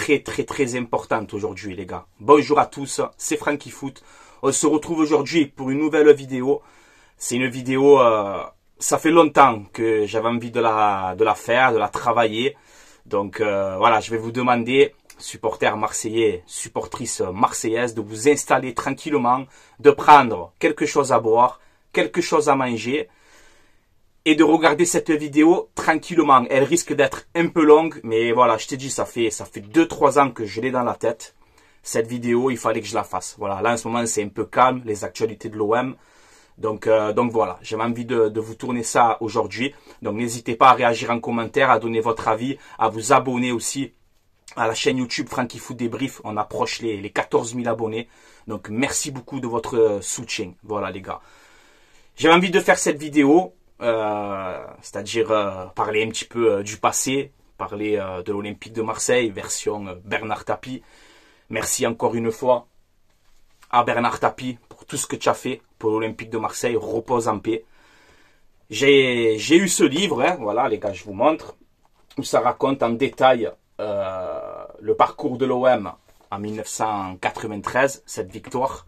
très importante aujourd'hui, les gars. Bonjour à tous, c'est Franky Foot. On se retrouve aujourd'hui pour une nouvelle vidéo. C'est une vidéo, ça fait longtemps que j'avais envie de la faire, de la travailler. Donc voilà, je vais vous demander, supporters marseillais, supportrices marseillaises, de vous installer tranquillement, de prendre quelque chose à boire, quelque chose à manger et de regarder cette vidéo tranquillement. Elle risque d'être un peu longue, mais voilà, je t'ai dit, ça fait 2-3 ans que je l'ai dans la tête. Cette vidéo, il fallait que je la fasse. Voilà, là en ce moment, c'est un peu calme, les actualités de l'OM. Donc voilà, j'avais envie de vous tourner ça aujourd'hui. Donc n'hésitez pas à réagir en commentaire, à donner votre avis, à vous abonner aussi à la chaîne YouTube Franky Foot Débrief. On approche les 14 000 abonnés. Donc merci beaucoup de votre soutien. Voilà les gars. J'avais envie de faire cette vidéo, c'est-à-dire parler un petit peu du passé, parler de l'Olympique de Marseille, version Bernard Tapie. Merci encore une fois à Bernard Tapie pour tout ce que tu as fait pour l'Olympique de Marseille. Repose en paix. J'ai eu ce livre, hein, voilà les gars, je vous montre, où ça raconte en détail le parcours de l'OM en 1993, cette victoire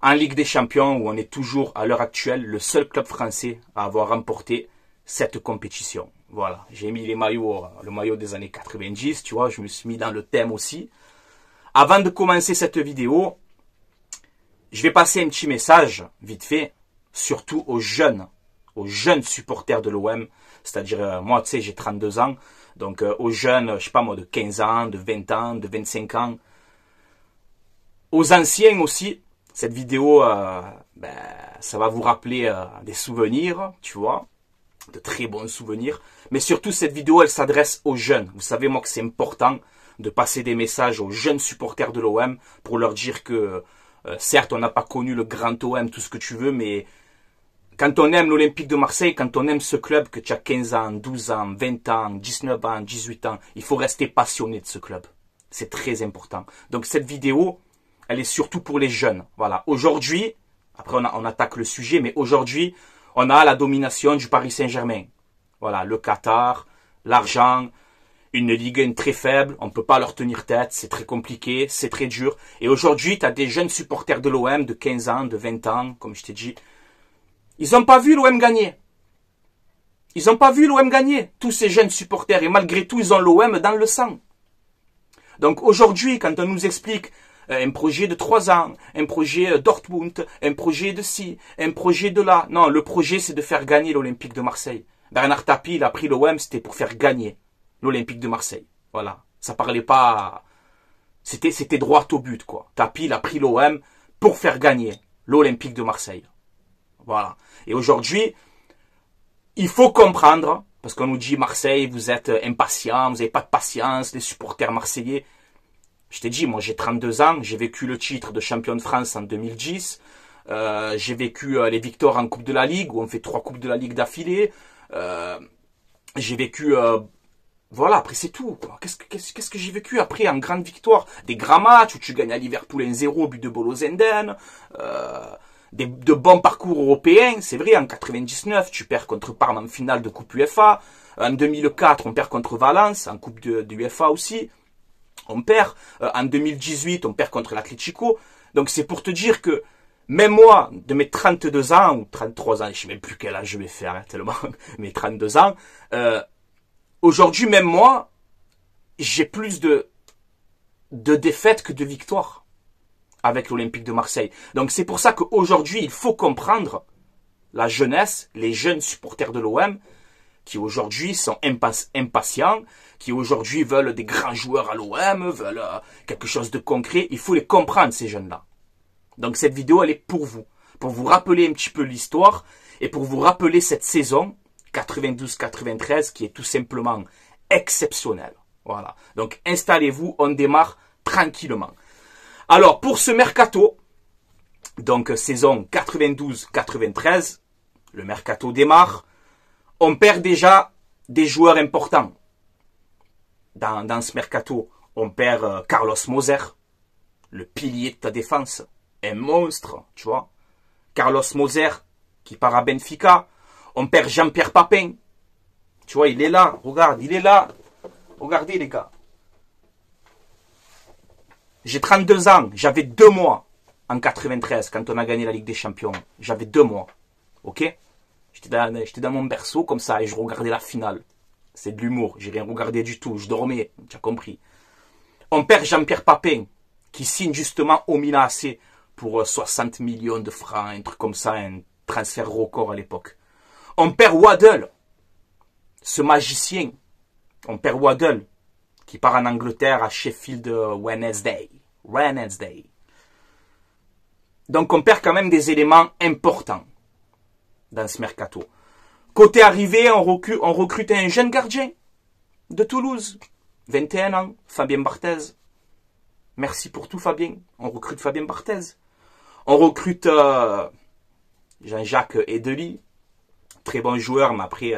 en Ligue des Champions, où on est toujours à l'heure actuelle le seul club français à avoir remporté cette compétition. Voilà, j'ai mis le maillot des années 90, tu vois, je me suis mis dans le thème aussi. Avant de commencer cette vidéo, je vais passer un petit message, vite fait, surtout aux jeunes supporters de l'OM. C'est-à-dire, moi, tu sais, j'ai 32 ans. Donc, aux jeunes, je sais pas moi, de 15 ans, de 20 ans, de 25 ans. Aux anciens aussi, cette vidéo, ça va vous rappeler des souvenirs, tu vois, de très bons souvenirs. Mais surtout, cette vidéo, elle s'adresse aux jeunes. Vous savez, moi, que c'est important de passer des messages aux jeunes supporters de l'OM pour leur dire que, certes, on n'a pas connu le grand OM, tout ce que tu veux, mais quand on aime l'Olympique de Marseille, quand on aime ce club, que tu as 15 ans, 12 ans, 20 ans, 19 ans, 18 ans, il faut rester passionné de ce club. C'est très important. Donc cette vidéo, elle est surtout pour les jeunes. Voilà. Aujourd'hui, après on attaque le sujet, mais aujourd'hui, on a la domination du Paris Saint-Germain. Voilà, le Qatar, l'argent, une Ligue 1 très faible, on ne peut pas leur tenir tête, c'est très compliqué, c'est très dur. Et aujourd'hui, tu as des jeunes supporters de l'OM de 15 ans, de 20 ans, comme je t'ai dit. Ils n'ont pas vu l'OM gagner. Ils n'ont pas vu l'OM gagner, tous ces jeunes supporters. Et malgré tout, ils ont l'OM dans le sang. Donc aujourd'hui, quand on nous explique un projet de 3 ans, un projet Dortmund, un projet de ci, un projet de là. Non, le projet, c'est de faire gagner l'Olympique de Marseille. Bernard Tapie, il a pris l'OM, c'était pour faire gagner l'Olympique de Marseille. Voilà. Ça parlait pas... C'était droit au but, quoi. Tapie, il a pris l'OM pour faire gagner l'Olympique de Marseille. Voilà. Et aujourd'hui, il faut comprendre, parce qu'on nous dit Marseille, vous êtes impatients, vous n'avez pas de patience, les supporters marseillais. Je t'ai dit, moi j'ai 32 ans, j'ai vécu le titre de champion de France en 2010, j'ai vécu les victoires en Coupe de la Ligue, où on fait 3 Coupes de la Ligue d'affilée, j'ai vécu... voilà, après c'est tout. Qu'est-ce que j'ai vécu après en grande victoire? Des grands matchs où tu gagnes à Liverpool 1-0 au but de Bolo Zenden, de bons parcours européens. C'est vrai, en 99, tu perds contre Parme en finale de Coupe UEFA. En 2004, on perd contre Valence, en Coupe de UEFA aussi. On perd. En 2018, on perd contre l'Atlético. Donc c'est pour te dire que même moi, de mes 32 ans, ou 33 ans, je ne sais même plus quel âge je vais faire, hein, tellement, mes 32 ans, aujourd'hui, même moi, j'ai plus de défaites que de victoires avec l'Olympique de Marseille. Donc c'est pour ça qu'aujourd'hui, il faut comprendre la jeunesse, les jeunes supporters de l'OM, qui aujourd'hui sont impatients, qui aujourd'hui veulent des grands joueurs à l'OM, veulent quelque chose de concret. Il faut les comprendre, ces jeunes-là. Donc cette vidéo, elle est pour vous rappeler un petit peu l'histoire et pour vous rappeler cette saison 92-93 qui est tout simplement exceptionnelle. Voilà. Donc installez-vous, on démarre tranquillement. Alors pour ce mercato, donc saison 92-93, le mercato démarre. On perd déjà des joueurs importants. Dans ce mercato, on perd Carlos Moser, le pilier de ta défense, un monstre, tu vois. Carlos Moser qui part à Benfica. On perd Jean-Pierre Papin. Tu vois, il est là. Regarde, il est là. Regardez, les gars. J'ai 32 ans. J'avais 2 mois en 93 quand on a gagné la Ligue des Champions. J'avais 2 mois. Ok? J'étais dans mon berceau comme ça et je regardais la finale. C'est de l'humour. J'ai rien regardé du tout. Je dormais. Tu as compris. On perd Jean-Pierre Papin qui signe justement au Milan AC pour 60 millions de francs, un truc comme ça, un transfert record à l'époque. On perd Waddle, ce magicien. On perd Waddle qui part en Angleterre à Sheffield Wednesday. Donc on perd quand même des éléments importants dans ce mercato. Côté arrivée, on recrute un jeune gardien de Toulouse, 21 ans, Fabien Barthez. Merci pour tout Fabien. On recrute Fabien Barthez. On recrute Jean-Jacques Edely, très bon joueur, mais après,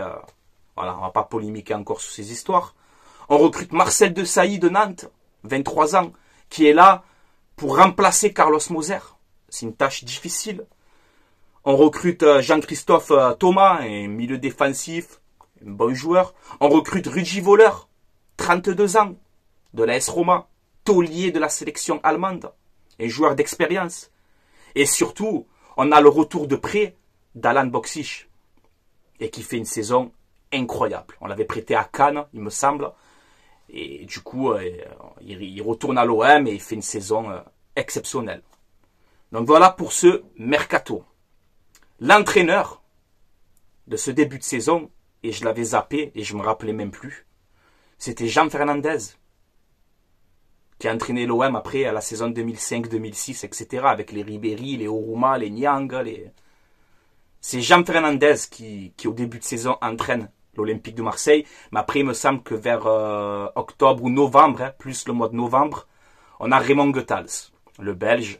voilà, on va pas polémiquer encore sur ces histoires. On recrute Marcel Desailly de Nantes, 23 ans, qui est là pour remplacer Carlos Moser. C'est une tâche difficile. On recrute Jean-Christophe Thomas, un milieu défensif, un bon joueur. On recrute Rudi Voller, 32 ans, de l'AS Roma, taulier de la sélection allemande, un joueur d'expérience. Et surtout, on a le retour de prêt d'Alan Boksic, et qui fait une saison incroyable. On l'avait prêté à Cannes, il me semble. Et du coup, il retourne à l'OM et il fait une saison exceptionnelle. Donc voilà pour ce mercato. L'entraîneur de ce début de saison, et je l'avais zappé et je me rappelais même plus, c'était Jean Fernandez, qui a entraîné l'OM après à la saison 2005-2006, etc. avec les Ribéry, les Oruma, les Niang. C'est Jean Fernandez qui au début de saison entraîne l'Olympique de Marseille. Mais après, il me semble que vers octobre ou novembre, plus le mois de novembre, on a Raymond Goethals, le Belge,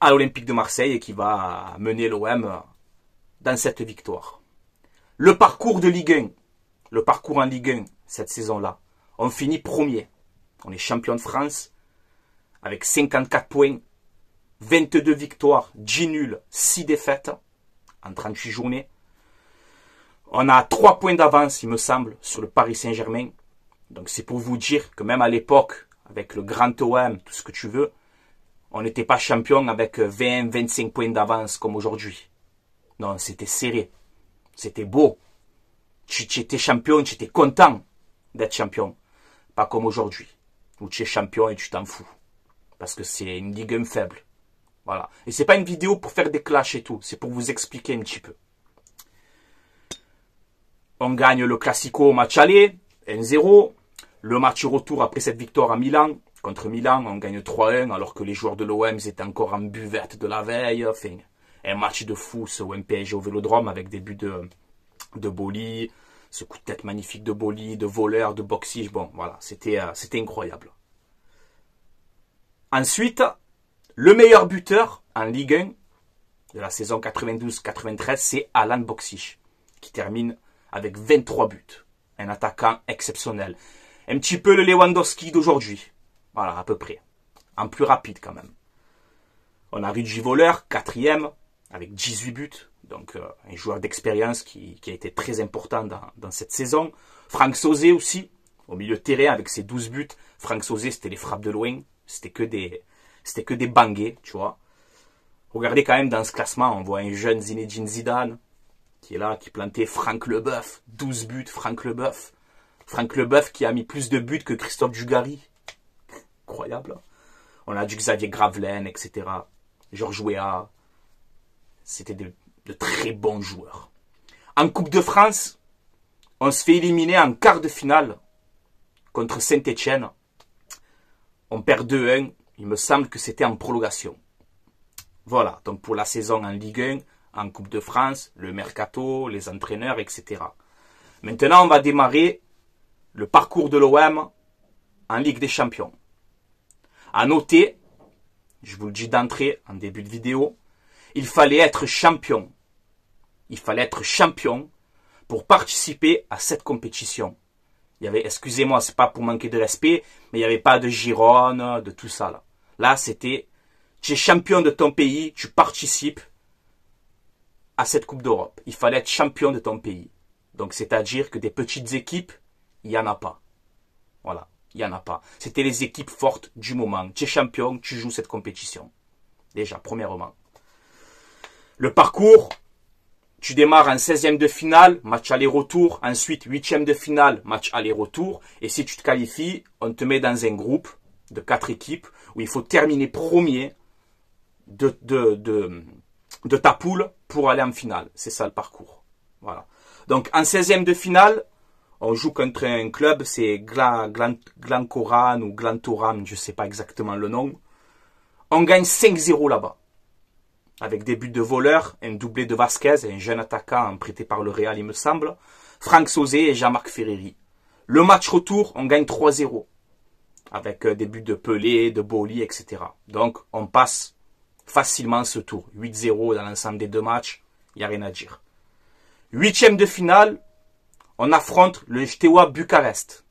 à l'Olympique de Marseille et qui va mener l'OM dans cette victoire. Le parcours de Ligue 1, le parcours en Ligue 1 cette saison-là, on finit premier. On est champion de France avec 54 points, 22 victoires, 10 nuls, 6 défaites en 38 journées. On a 3 points d'avance, il me semble, sur le Paris Saint-Germain. Donc c'est pour vous dire que même à l'époque, avec le grand OM, tout ce que tu veux, on n'était pas champion avec 20-25 points d'avance comme aujourd'hui. Non, c'était serré. C'était beau. Tu étais champion, tu étais content d'être champion. Pas comme aujourd'hui, où tu es champion et tu t'en fous. Parce que c'est une Ligue 1 faible. Voilà. Et c'est pas une vidéo pour faire des clashs et tout. C'est pour vous expliquer un petit peu. On gagne le Classico au match aller, 1-0. Le match retour après cette victoire à Milan. Contre Milan, on gagne 3-1 alors que les joueurs de l'OM étaient encore en buvette de la veille. Enfin, un match de fou, ce OM PSG au Vélodrome avec des buts de Boli, ce coup de tête magnifique de Boli, de voleur, de Boksic. Bon, voilà, c'était incroyable. Ensuite, le meilleur buteur en Ligue 1 de la saison 92-93, c'est Alan Boksic, qui termine avec 23 buts. Un attaquant exceptionnel. Un petit peu le Lewandowski d'aujourd'hui. Voilà, à peu près. En plus rapide quand même. On a Rudi Voller, 4e, avec 18 buts. Donc un joueur d'expérience qui a été très important dans cette saison. Franck Sauzé aussi, au milieu de terrain avec ses 12 buts. Franck Sauzé, c'était les frappes de loin. C'était que des bangers, tu vois. Regardez quand même dans ce classement, on voit un jeune Zinedine Zidane qui est là, qui plantait Franck Leboeuf. 12 buts, Franck Leboeuf. Franck Leboeuf qui a mis plus de buts que Christophe Dugarry. Incroyable. On a du Xavier Gravelaine, etc. Georges Weah. C'était de très bons joueurs. En Coupe de France, on se fait éliminer en quart de finale contre Saint-Etienne. On perd 2-1. Il me semble que c'était en prolongation. Voilà, donc pour la saison en Ligue 1, en Coupe de France, le mercato, les entraîneurs, etc. Maintenant, on va démarrer le parcours de l'OM en Ligue des Champions. À noter, je vous le dis d'entrée, en début de vidéo, il fallait être champion. Il fallait être champion pour participer à cette compétition. Il y avait, excusez-moi, c'est pas pour manquer de respect, mais il n'y avait pas de Gironde, de tout ça là. Là, c'était, tu es champion de ton pays, tu participes à cette Coupe d'Europe. Il fallait être champion de ton pays. Donc, c'est-à-dire que des petites équipes, il n'y en a pas. Voilà. Il n'y en a pas. C'était les équipes fortes du moment. Tu es champion, tu joues cette compétition. Déjà, premièrement. Le parcours, tu démarres en 16e de finale, match aller-retour. Ensuite, 8e de finale, match aller-retour. Et si tu te qualifies, on te met dans un groupe de 4 équipes où il faut terminer premier de ta poule pour aller en finale. C'est ça le parcours. Voilà. Donc, en 16e de finale, on joue contre un club, c'est Glancoran ou Glantoram, je ne sais pas exactement le nom. On gagne 5-0 là-bas. Avec des buts de voleurs, un doublé de Vasquez, un jeune attaquant prêté par le Real, il me semble. Franck Sauzé et Jean-Marc Ferreri. Le match retour, on gagne 3-0. Avec des buts de Pelé, de Boli, etc. Donc, on passe facilement ce tour. 8-0 dans l'ensemble des deux matchs, il n'y a rien à dire. 8e de finale, on affronte le Steaua Bucarest,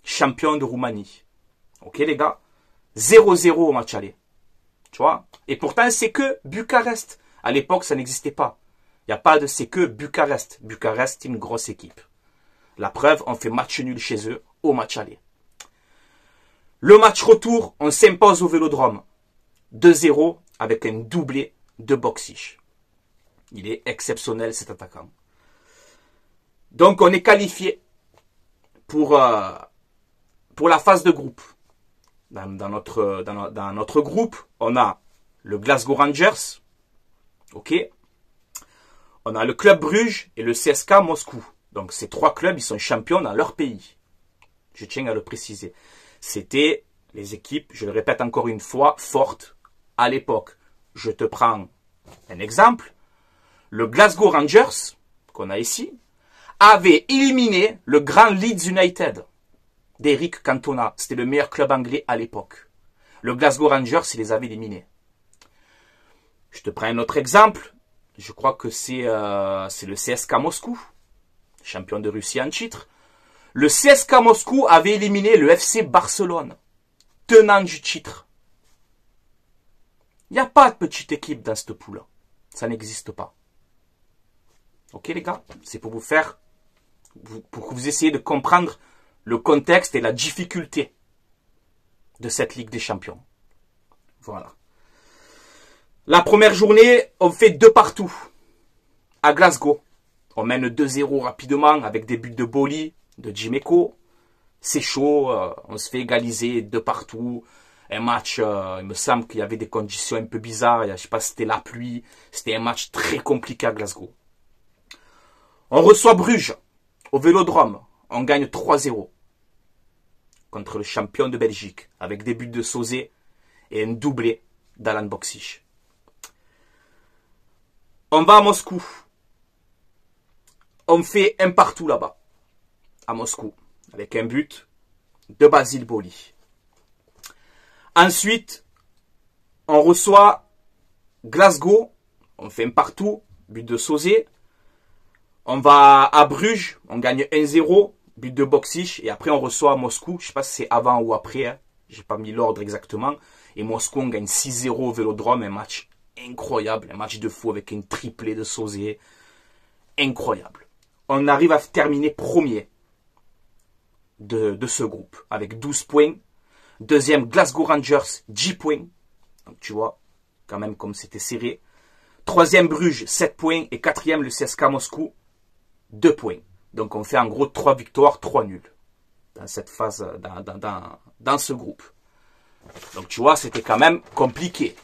champion de Roumanie. Ok les gars, 0-0 au match aller. Tu vois? Et pourtant c'est que Bucarest. À l'époque ça n'existait pas. Il n'y a pas de c'est que Bucarest. Bucarest est une grosse équipe. La preuve, on fait match nul chez eux au match aller. Le match retour, on s'impose au Vélodrome. 2-0 avec un doublé de Boksic. Il est exceptionnel cet attaquant. Donc on est qualifié pour la phase de groupe. Dans notre groupe, on a le Glasgow Rangers, ok. On a le Club Bruges et le CSKA Moscou. Donc ces trois clubs, ils sont champions dans leur pays. Je tiens à le préciser. C'était les équipes, je le répète encore une fois, fortes à l'époque. Je te prends un exemple. Le Glasgow Rangers, qu'on a ici, avait éliminé le grand Leeds United d'Eric Cantona. C'était le meilleur club anglais à l'époque. Le Glasgow Rangers, il les avait éliminés. Je te prends un autre exemple. Je crois que c'est le CSKA Moscou, champion de Russie en titre. Le CSKA Moscou avait éliminé le FC Barcelone, tenant du titre. Il n'y a pas de petite équipe dans cette poule. Ça n'existe pas. Ok les gars, c'est pour vous faire, pour que vous essayiez de comprendre le contexte et la difficulté de cette Ligue des Champions. Voilà. La première journée, on fait 2 partout à Glasgow. On mène 2-0 rapidement avec des buts de Boli, de Djiméco. C'est chaud, on se fait égaliser 2 partout. Un match, il me semble qu'il y avait des conditions un peu bizarres. Je ne sais pas si c'était la pluie. C'était un match très compliqué à Glasgow. On reçoit Bruges au Vélodrome. On gagne 3-0 contre le champion de Belgique avec des buts de Sauzé et un doublé d'Alan Boksic. On va à Moscou. On fait un partout là-bas, à Moscou, avec un but de Basile Boli. Ensuite, on reçoit Glasgow. On fait un partout, but de Sauzé. On va à Bruges, on gagne 1-0, but de Boksic. Et après, on reçoit à Moscou. Je ne sais pas si c'est avant ou après. Hein. Je n'ai pas mis l'ordre exactement. Et Moscou, on gagne 6-0 au Vélodrome. Un match incroyable. Un match de fou avec une triplée de Sauzé. Incroyable. On arrive à terminer premier de ce groupe. Avec 12 points. Deuxième, Glasgow Rangers, 10 points. Donc tu vois, quand même comme c'était serré. Troisième, Bruges, 7 points. Et quatrième, le CSKA Moscou, 2 points. Donc on fait en gros 3 victoires, 3 nuls. Dans cette phase, dans ce groupe. Donc tu vois, c'était quand même compliqué.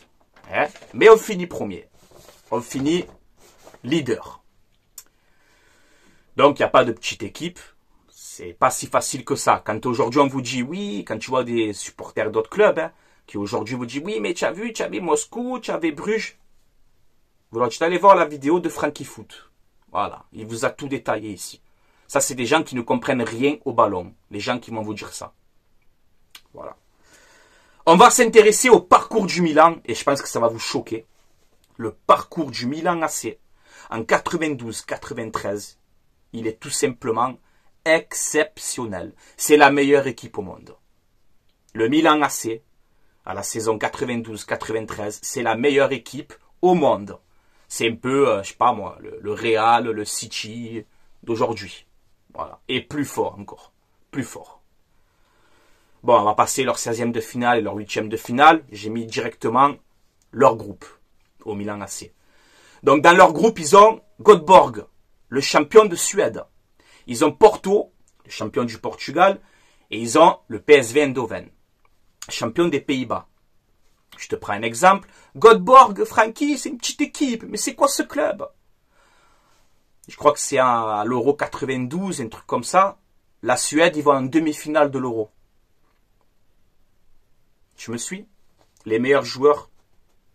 Hein? Mais on finit premier. On finit leader. Donc il n'y a pas de petite équipe. C'est pas si facile que ça. Quand aujourd'hui on vous dit oui, quand tu vois des supporters d'autres clubs, hein, qui aujourd'hui vous disent oui, mais tu as vu, tu avais Moscou, tu avais Bruges. Voilà, tu allé voir la vidéo de Frankie Foot. Voilà, il vous a tout détaillé ici. Ça, c'est des gens qui ne comprennent rien au ballon. Les gens qui vont vous dire ça. Voilà. On va s'intéresser au parcours du Milan, et je pense que ça va vous choquer. Le parcours du Milan AC en 92-93, il est tout simplement exceptionnel. C'est la meilleure équipe au monde. Le Milan AC, à la saison 92-93, c'est la meilleure équipe au monde. C'est un peu, je sais pas moi, le Real, le City d'aujourd'hui. Voilà. Et plus fort encore. Plus fort. Bon, on va passer leur 16e de finale et leur 8e de finale. J'ai mis directement leur groupe au Milan AC. Donc, dans leur groupe, ils ont Göteborg, le champion de Suède. Ils ont Porto, le champion du Portugal. Et ils ont le PSV Eindhoven, champion des Pays-Bas. Je te prends un exemple. Göteborg, Frankie, c'est une petite équipe. Mais c'est quoi ce club? Je crois que c'est à l'Euro 92, un truc comme ça. La Suède, ils vont en demi-finale de l'Euro. Tu me suis? Les meilleurs joueurs,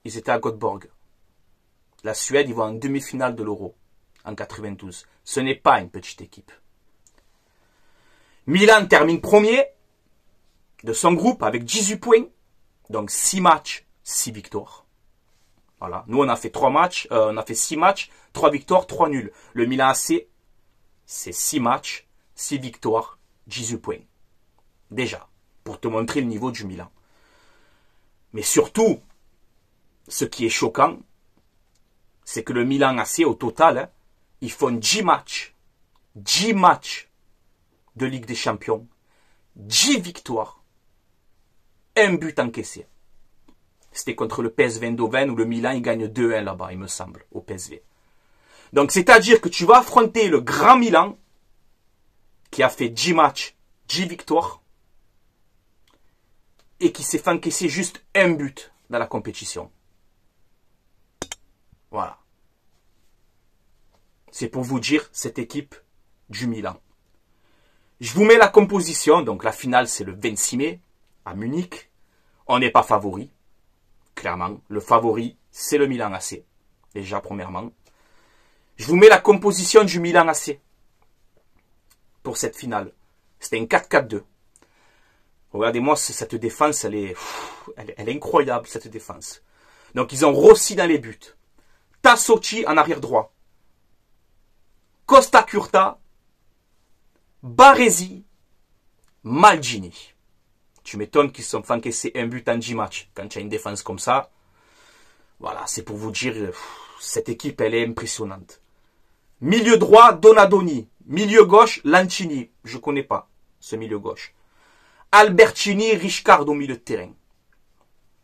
ils étaient à Göteborg. La Suède, ils vont en demi-finale de l'Euro en 92. Ce n'est pas une petite équipe. Milan termine premier de son groupe avec 18 points. Donc 6 matchs, 6 victoires. Voilà. Nous, on a fait 3 matchs, on a fait 6 matchs, 3 victoires, 3 nuls. Le Milan AC, c'est 6 matchs, 6 victoires, 18 points. Déjà, pour te montrer le niveau du Milan. Mais surtout, ce qui est choquant, c'est que le Milan AC, au total, ils font 10 matchs. 10 matchs de Ligue des Champions. 10 victoires. 1 but encaissé. C'était contre le PSV Eindhoven où le Milan il gagne 2-1 là-bas, il me semble, au PSV. Donc, c'est-à-dire que tu vas affronter le grand Milan qui a fait 10 matchs, 10 victoires et qui s'est fait encaisser juste 1 but dans la compétition. Voilà. C'est pour vous dire cette équipe du Milan. Je vous mets la composition. Donc, la finale, c'est le 26 mai à Munich. On n'est pas favori. Clairement, le favori, c'est le Milan AC. Déjà, premièrement. Je vous mets la composition du Milan AC pour cette finale. C'était un 4-4-2. Regardez-moi, cette défense, elle est incroyable, cette défense. Donc, ils ont Rossi dans les buts. Tassotti en arrière droit. Costa Curta. Baresi. Maldini. Tu m'étonnes qu'ils se sont fait encaisser un but en 10 matchs. Quand tu as une défense comme ça, voilà, c'est pour vous dire, cette équipe, elle est impressionnante. Milieu droit, Donadoni. Milieu gauche, Lancini. Je ne connais pas ce milieu gauche. Albertini, Rijkaard au milieu de terrain.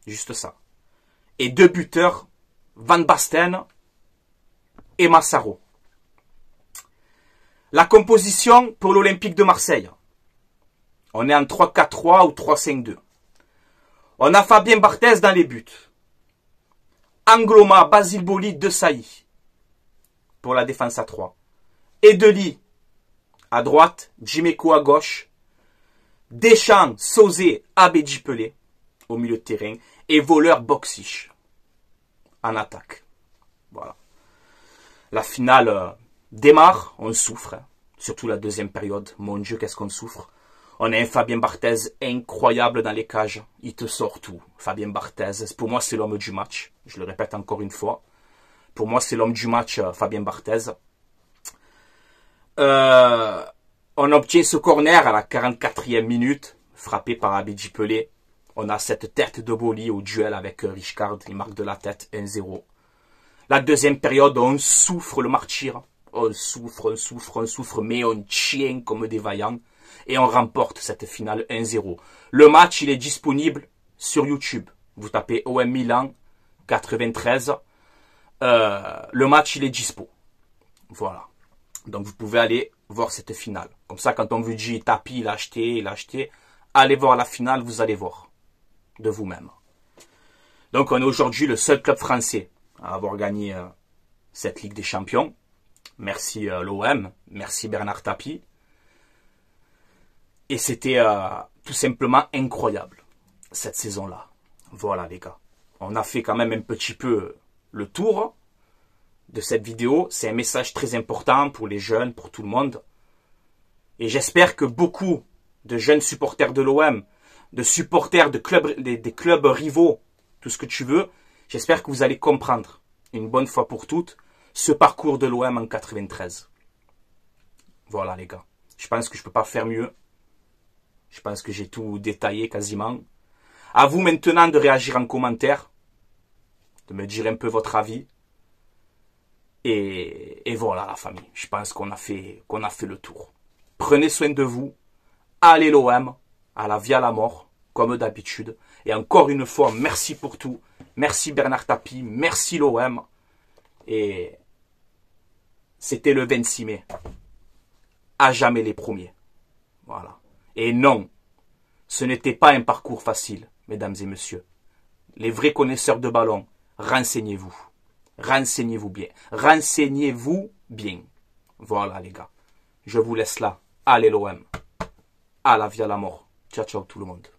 Juste ça. Et 2 buteurs, Van Basten et Massaro. La composition pour l'Olympique de Marseille. On est en 3-4-3 ou 3-5-2. On a Fabien Barthez dans les buts. Angloma, Basile Boli, De Sailly. Pour la défense à 3. Edeli à droite, Djiméco à gauche. Deschamps, Sauzé, Abedji Pelé au milieu de terrain. Et voleur Boxic en attaque. Voilà. La finale démarre, on souffre. Hein. Surtout la deuxième période. Mon Dieu, qu'est-ce qu'on souffre. On a un Fabien Barthez incroyable dans les cages. Il te sort tout. Fabien Barthez, pour moi, c'est l'homme du match. Je le répète encore une fois. Pour moi, c'est l'homme du match, Fabien Barthez. On obtient ce corner à la 44e minute, frappé par Abedji Pelé. On a cette tête de Boli au duel avec Rijkaard. Il marque de la tête 1-0. La deuxième période, on souffre le martyr. On souffre, mais on tient comme des vaillants. Et on remporte cette finale 1-0. Le match, il est disponible sur YouTube. Vous tapez OM Milan 93. Le match, il est dispo. Voilà. Donc, vous pouvez aller voir cette finale. Comme ça, quand on vous dit tapis, il a acheté. Allez voir la finale, vous allez voir. De vous-même. Donc, on est aujourd'hui le seul club français à avoir gagné cette Ligue des Champions. Merci l'OM. Merci Bernard Tapie. Et c'était tout simplement incroyable, cette saison-là. Voilà les gars. On a fait quand même un petit peu le tour de cette vidéo. C'est un message très important pour les jeunes, pour tout le monde. Et j'espère que beaucoup de jeunes supporters de l'OM, de supporters de clubs, des clubs rivaux, tout ce que tu veux, j'espère que vous allez comprendre, une bonne fois pour toutes, ce parcours de l'OM en 93. Voilà les gars. Je pense que je ne peux pas faire mieux. Je pense que j'ai tout détaillé quasiment. À vous maintenant de réagir en commentaire, de me dire un peu votre avis. Et voilà la famille. Je pense qu'on a fait le tour. Prenez soin de vous. Allez l'OM. à la vie à la mort, comme d'habitude. Et encore une fois, merci pour tout. Merci Bernard Tapie, merci l'OM. Et c'était le 26 mai. À jamais les premiers. Voilà. Et non, ce n'était pas un parcours facile, mesdames et messieurs. Les vrais connaisseurs de ballon, renseignez-vous. Renseignez-vous bien. Renseignez-vous bien. Voilà les gars. Je vous laisse là. Allez l'OM. À la vie à la mort. Ciao ciao tout le monde.